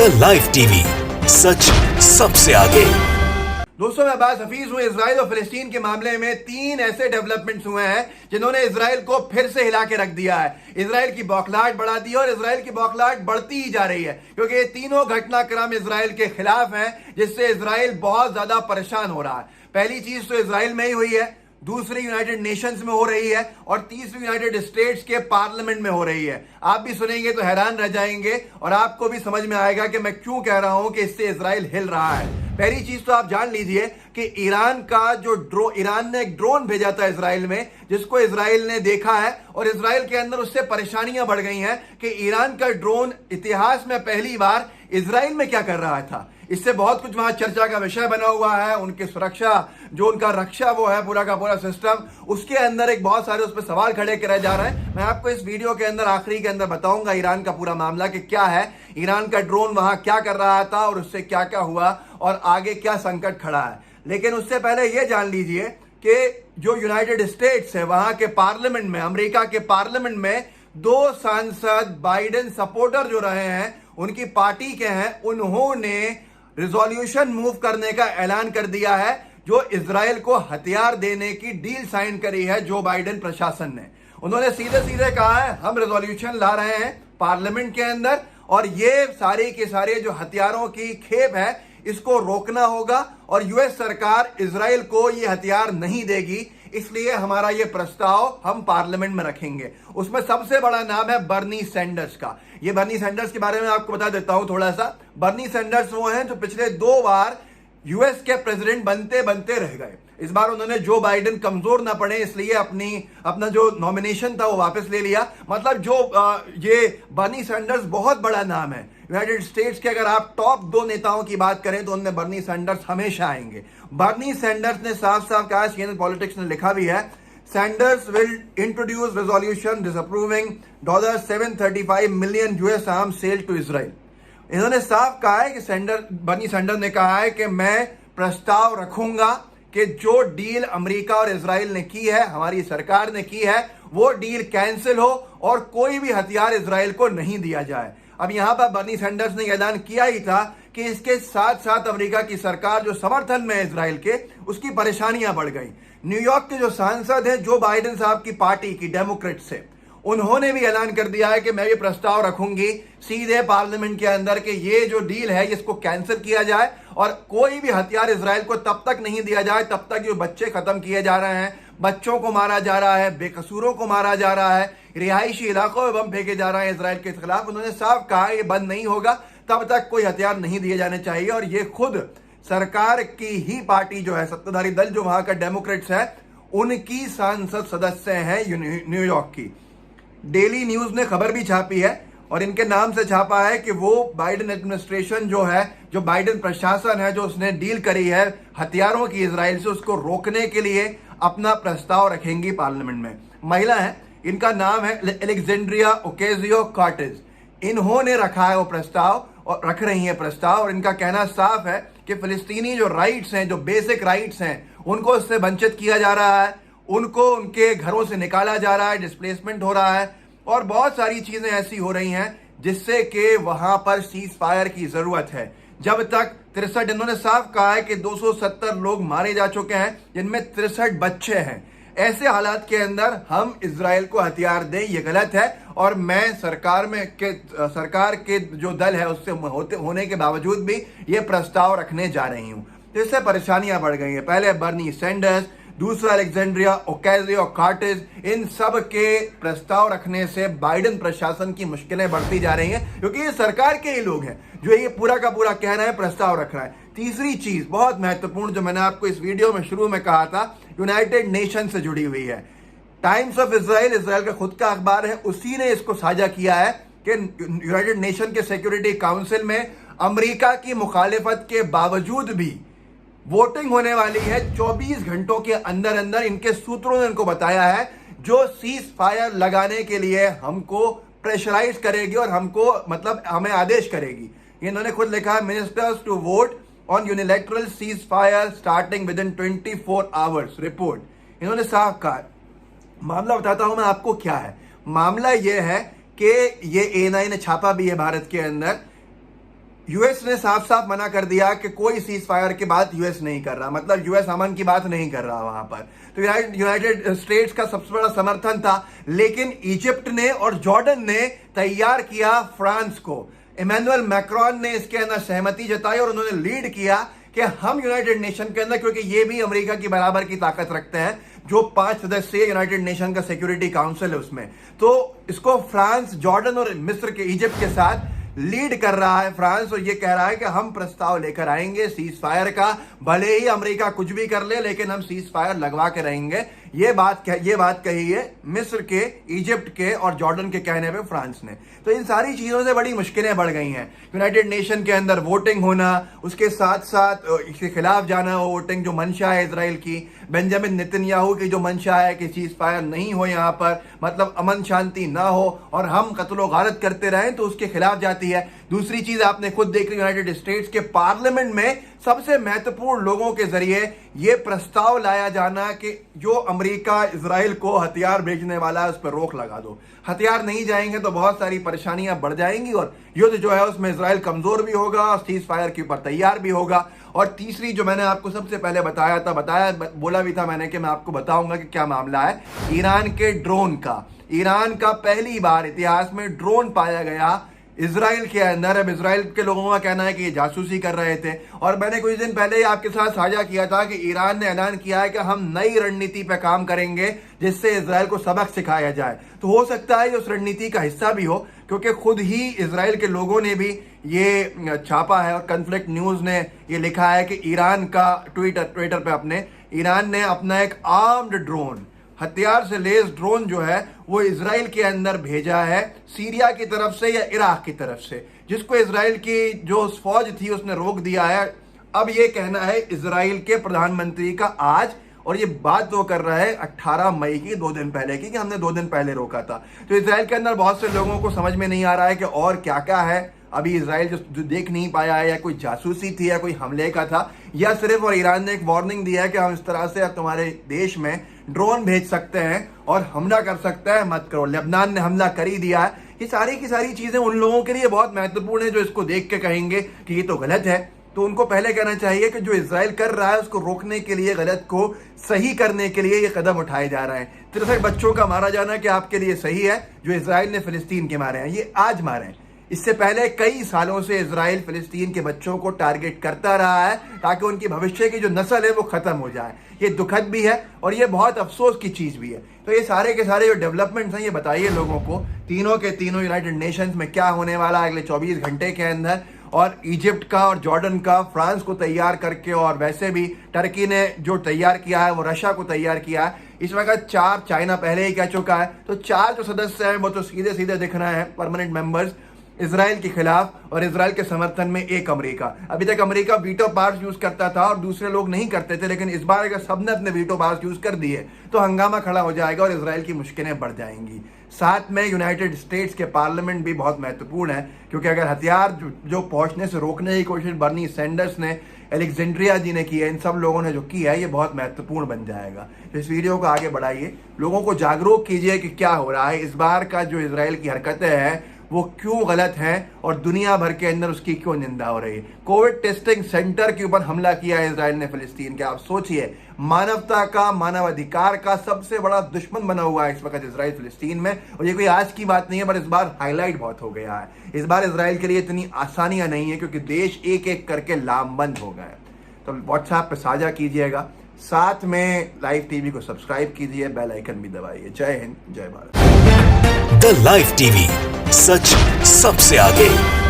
The live TV, सच सबसे आगे। दोस्तों, मैं अब्बास हफीज हूं। इजराइल और फिलिस्तीन के मामले में 3 ऐसे डेवलपमेंट्स हुए हैं जिन्होंने इजराइल को फिर से हिला के रख दिया है। इजराइल की बौखलाहट बढ़ा दी है और इजराइल की बौखलाहट बढ़ती ही जा रही है, क्योंकि ये तीनों घटनाक्रम इजराइल के खिलाफ हैं, जिससे इजराइल बहुत ज्यादा परेशान हो रहा है। पहली चीज तो इजराइल में ही हुई है, दूसरी यूनाइटेड नेशंस में हो रही है और तीसरी यूनाइटेड स्टेट्स के पार्लियामेंट में हो रही है। आप भी सुनेंगे तो हैरान रह जाएंगे और आपको भी समझ में आएगा कि मैं क्यों कह रहा हूं कि इससे इजराइल हिल रहा है। पहली चीज तो आप जान लीजिए कि ईरान ने एक ड्रोन भेजा था इजराइल में, जिसको इजराइल ने देखा है और इजराइल के अंदर उससे परेशानियां बढ़ गई हैं कि ईरान का ड्रोन इतिहास में पहली बार इजराइल में क्या कर रहा था। इससे बहुत कुछ वहां चर्चा का विषय बना हुआ है। उनकी सुरक्षा, जो उनका रक्षा वो है पूरा का पूरा सिस्टम, उसके अंदर एक बहुत सारे उस पर सवाल खड़े करे जा रहे हैं। मैं आपको इस वीडियो के अंदर आखिरी के अंदर बताऊंगा ईरान का पूरा मामला कि क्या है, ईरान का ड्रोन वहां क्या कर रहा था और उससे क्या क्या हुआ और आगे क्या संकट खड़ा है। लेकिन उससे पहले यह जान लीजिए कि जो यूनाइटेड स्टेट्स है, वहां के पार्लियामेंट में, अमेरिका के पार्लियामेंट में 2 सांसद बाइडेन सपोर्टर जो रहे हैं, उनकी पार्टी के हैं, उन्होंने रिजोल्यूशन मूव करने का ऐलान कर दिया है, जो इजराइल को हथियार देने की डील साइन करी है जो बाइडेन प्रशासन ने। उन्होंने सीधे सीधे कहा है, हम रिजोल्यूशन ला रहे हैं पार्लियामेंट के अंदर और ये सारे के सारे जो हथियारों की खेप है, इसको रोकना होगा और यूएस सरकार इजराइल को ये हथियार नहीं देगी, इसलिए हमारा ये प्रस्ताव हम पार्लियामेंट में रखेंगे। उसमें सबसे बड़ा नाम है बर्नी सैंडर्स का। ये बर्नी सैंडर्स के बारे में आपको बता देता हूं थोड़ा सा। बर्नी सैंडर्स वो हैं जो पिछले 2 बार यूएस के प्रेसिडेंट बनते बनते रह गए। इस बार उन्होंने जो बाइडेन कमजोर ना पड़े इसलिए अपना जो नॉमिनेशन था वो वापस ले लिया। मतलब ये बर्नी सैंडर्स बहुत बड़ा नाम है यूनाइटेड स्टेट्स के। अगर आप टॉप 2 नेताओं की बात करें तो उनमें बर्नी सैंडर्स हमेशा आएंगे। बर्नी सैंडर्स ने साफ साफ कहा, सीएनएन पॉलिटिक्स ने लिखा भी है, Sanders will introduce resolution disapproving $735 million US arms sale to Israel. इन्होंने साफ कहा है कि बर्नी सैंडर्स ने कहा है कि मैं प्रस्ताव रखूंगा कि जो डील अमेरिका और इजराइल ने की है, हमारी सरकार ने की है, वो डील कैंसिल हो और कोई भी हथियार इजराइल को नहीं दिया जाए। अब यहां पर बर्नी सैंडर्स ने ऐलान किया ही था कि इसके साथ साथ अमेरिका की सरकार जो समर्थन में है इजराइल के, उसकी परेशानियां बढ़ गई। न्यूयॉर्क के जो सांसद हैं, जो बाइडेन साहब की पार्टी की डेमोक्रेट्स से, उन्होंने भी ऐलान कर दिया है कि मैं ये प्रस्ताव रखूंगी सीधे पार्लियामेंट के अंदर कि ये जो डील है इसको कैंसिल किया जाए और कोई भी हथियार इजराइल को तब तक नहीं दिया जाए तब तक जो बच्चे खत्म किए जा रहे हैं, बच्चों को मारा जा रहा है, बेकसूरों को मारा जा रहा है, रिहायशी इलाकों में बम फेंके जा रहे हैं इजराइल के खिलाफ। उन्होंने साफ कहा ये बंद नहीं होगा तब तक कोई हथियार नहीं दिए जाने चाहिए। और ये खुद सरकार की ही पार्टी जो है, सत्ताधारी दल जो वहां का डेमोक्रेट्स है, उनकी सांसद सदस्य हैं न्यूयॉर्क की। डेली न्यूज ने खबर भी छापी है और इनके नाम से छापा है कि वो बाइडेन एडमिनिस्ट्रेशन जो है, जो बाइडेन प्रशासन है, जो उसने डील करी है हथियारों की इजराइल से, उसको रोकने के लिए अपना प्रस्ताव रखेंगी पार्लियामेंट में। महिला है, इनका नाम है एलेक्जेंड्रिया ओकेजियो-कॉर्टेज। इन्होंने रखा है वो प्रस्ताव और रख रही है प्रस्ताव, और इनका कहना साफ है कि फिलिस्तीनी जो राइट्स हैं, जो बेसिक राइट्स हैं, उनको इससे वंचित किया जा रहा है, उनको उनके घरों से निकाला जा रहा है, डिस्प्लेसमेंट हो रहा है और बहुत सारी चीजें ऐसी हो रही हैं जिससे कि वहां पर सीज फायर की जरूरत है। जब तक 63, इन्होंने साफ कहा है कि 270 लोग मारे जा चुके हैं, जिनमें 63 बच्चे हैं। ऐसे हालात के अंदर हम इजराइल को हथियार दें, ये गलत है। और मैं सरकार के जो दल है उससे होने के बावजूद भी ये प्रस्ताव रखने जा रही हूं। तो इससे परेशानियां बढ़ गई हैं। पहले बर्नी सैंडर्स, दूसरा एलेक्जेंड्रिया ओकेजियो-कॉर्टेज, इन सब के प्रस्ताव रखने से बाइडेन प्रशासन की मुश्किलें बढ़ती जा रही हैं, क्योंकि ये सरकार के ही लोग हैं जो ये पूरा का पूरा कह रहे हैं, प्रस्ताव रख रहा है। तीसरी चीज बहुत महत्वपूर्ण, जो मैंने आपको इस वीडियो में शुरू में कहा था, यूनाइटेड नेशन से जुड़ी हुई है। टाइम्स ऑफ इजराइल, इजराइल का खुद का अखबार है, उसी ने इसको साझा किया है कि यूनाइटेड नेशन के सिक्योरिटी काउंसिल में अमेरिका की मुखालिफत के बावजूद भी वोटिंग होने वाली है 24 घंटों के अंदर अंदर। इनके सूत्रों ने इनको बताया है, जो सीज फायर लगाने के लिए हमको प्रेशराइज करेगी और हमको मतलब हमें आदेश करेगी। इन्होंने खुद लिखा है, ministers to vote on unilateral ceasefire starting within 24 hours report. इन्होंने साफ कहा। मामला बताता हूं मैं आपको क्या है। मामला यह है कि ये A9 ने छापा भी है भारत के अंदर। यूएस ने साफ साफ मना कर दिया कि कोई सीज फायर की बात यूएस नहीं कर रहा, मतलब यूएस अमन की बात नहीं कर रहा वहां पर। तो यूनाइटेड स्टेट्स का सबसे बड़ा समर्थन था, लेकिन इजिप्ट ने और जॉर्डन ने तैयार किया फ्रांस को। इमैनुअल मैक्रोन ने इसके अंदर सहमति जताई और उन्होंने लीड किया कि हम यूनाइटेड नेशन के अंदर, क्योंकि ये भी अमेरिका की बराबर की ताकत रखते हैं, जो 5 सदस्य यूनाइटेड नेशन का सिक्योरिटी काउंसिल है उसमें, तो इसको फ्रांस, जॉर्डन और मिस्र के, इजिप्ट के साथ लीड कर रहा है फ्रांस। और ये कह रहा है कि हम प्रस्ताव लेकर आएंगे सीज फायर का, भले ही अमेरिका कुछ भी कर ले, लेकिन हम सीज फायर लगवा के रहेंगे। ये बात कही है मिस्र के, इजिप्ट के और जॉर्डन के कहने पे फ्रांस ने। तो इन सारी चीजों से बड़ी मुश्किलें बढ़ गई हैं। यूनाइटेड नेशन के अंदर वोटिंग होना, उसके साथ साथ इसके खिलाफ जाना, वो वोटिंग जो मंशा है इसराइल की, बेंजामिन नेतन्याहू की जो मंशा है कि सीज फायर नहीं हो यहाँ पर, मतलब अमन शांति ना हो और हम कत्लो गारत करते रहें, तो उसके खिलाफ जाती है। दूसरी चीज आपने खुद देख ली, यूनाइटेड स्टेट्स के पार्लियामेंट में सबसे महत्वपूर्ण लोगों के जरिए यह प्रस्ताव लाया जाना कि जो अमेरिका इजराइल को हथियार भेजने वाला है उस पर रोक लगा दो। हथियार नहीं जाएंगे तो बहुत सारी परेशानियां बढ़ जाएंगी और युद्ध जो है उसमें इजराइल कमजोर भी होगा और सीज फायर के ऊपर तैयार भी होगा। और तीसरी जो मैंने आपको सबसे पहले बोला भी था मैंने कि मैं आपको बताऊंगा कि क्या मामला है ईरान के ड्रोन का। ईरान का पहली बार इतिहास में ड्रोन पाया गया इजराइल के अंदर। अब इजराइल के लोगों का कहना है कि ये जासूसी कर रहे थे, और मैंने कुछ दिन पहले ही आपके साथ साझा किया था कि ईरान ने ऐलान किया है कि हम नई रणनीति पर काम करेंगे जिससे इजराइल को सबक सिखाया जाए। तो हो सकता है ये उस रणनीति का हिस्सा भी हो, क्योंकि खुद ही इजराइल के लोगों ने भी ये छापा है और कॉन्फ्लिक्ट न्यूज ने ये लिखा है कि ईरान का ट्विटर पे अपने ईरान ने अपना एक आर्म्ड ड्रोन, हथियार से लेस ड्रोन जो है वो इजराइल के अंदर भेजा है, सीरिया की तरफ से या इराक की तरफ से, जिसको इजराइल की जो फौज थी उसने रोक दिया है। अब ये कहना है इजराइल के प्रधानमंत्री का आज, और ये बात वो कर रहा है 18 मई की, 2 दिन पहले की, कि हमने 2 दिन पहले रोका था। तो इजराइल के अंदर बहुत से लोगों को समझ में नहीं आ रहा है कि और क्या क्या है। अभी इजराइल जो देख नहीं पाया है, या कोई जासूसी थी या कोई हमले का था, या सिर्फ, और ईरान ने एक वार्निंग दिया है कि हम इस तरह से तुम्हारे देश में ड्रोन भेज सकते हैं और हमला कर सकते हैं, मत करो। लेबनान ने हमला कर ही दिया है। ये सारी की सारी चीजें उन लोगों के लिए बहुत महत्वपूर्ण है जो इसको देख के कहेंगे कि ये तो गलत है। तो उनको पहले कहना चाहिए कि जो इजराइल कर रहा है उसको रोकने के लिए, गलत को सही करने के लिए ये कदम उठाए जा रहे हैं। 63 बच्चों का मारा जाना क्या आपके लिए सही है? जो इजराइल ने फिलिस्तीन के मारे हैं, ये आज मारे हैं। इससे पहले कई सालों से इजराइल फिलिस्तीन के बच्चों को टारगेट करता रहा है ताकि उनकी भविष्य की जो नस्ल है वो खत्म हो जाए। ये दुखद भी है और ये बहुत अफसोस की चीज भी है। तो ये सारे के सारे जो डेवलपमेंट्स हैं ये बताइए लोगों को, तीनों के तीनों यूनाइटेड नेशंस में क्या होने वाला है अगले 24 घंटे के अंदर, और इजिप्ट का और जॉर्डन का फ्रांस को तैयार करके, और वैसे भी टर्की ने जो तैयार किया है वो रशिया को तैयार किया है। इस वक्त 4 चाइना पहले ही कह चुका है। तो 4 जो सदस्य हैं वो तो सीधे सीधे दिख रहे हैं परमानेंट मेंबर्स इजराइल के खिलाफ, और इजराइल के समर्थन में एक अमेरिका। अभी तक अमेरिका वीटो पावर्स यूज करता था और दूसरे लोग नहीं करते थे, लेकिन इस बार अगर सबने अपने वीटो पावर्स यूज कर दिए तो हंगामा खड़ा हो जाएगा और इजराइल की मुश्किलें बढ़ जाएंगी। साथ में यूनाइटेड स्टेट्स के पार्लियामेंट भी बहुत महत्वपूर्ण है, क्योंकि अगर हथियार जो पहुंचने से रोकने की कोशिश बर्नी सैंडर्स ने, एलेक्जेंड्रिया जी ने की है, इन सब लोगों ने जो की है, ये बहुत महत्वपूर्ण बन जाएगा। तो इस वीडियो को आगे बढ़ाइए, लोगों को जागरूक कीजिए कि क्या हो रहा है, इस बार का जो इजराइल की हरकतें हैं वो क्यों गलत हैं और दुनिया भर के अंदर उसकी क्यों निंदा हो रही है। कोविड टेस्टिंग सेंटर के ऊपर हमला किया है इजराइल ने फिलिस्तीन के। आप सोचिए, मानवता का, मानवाधिकार का सबसे बड़ा दुश्मन बना हुआ है इस वक्त इजराइल फिलिस्तीन में। और ये कोई आज की बात नहीं है, पर इस बार हाईलाइट बहुत हो गया है। इस बार इजराइल के लिए इतनी आसानियां नहीं है क्योंकि देश एक एक करके लामबंद हो गए। तो व्हाट्सएप पे साझा कीजिएगा, साथ में लाइव टीवी को सब्सक्राइब कीजिए, बेल आइकन भी दबाइए। जय हिंद, जय भारत। द लाइव टीवी, सच सबसे आगे।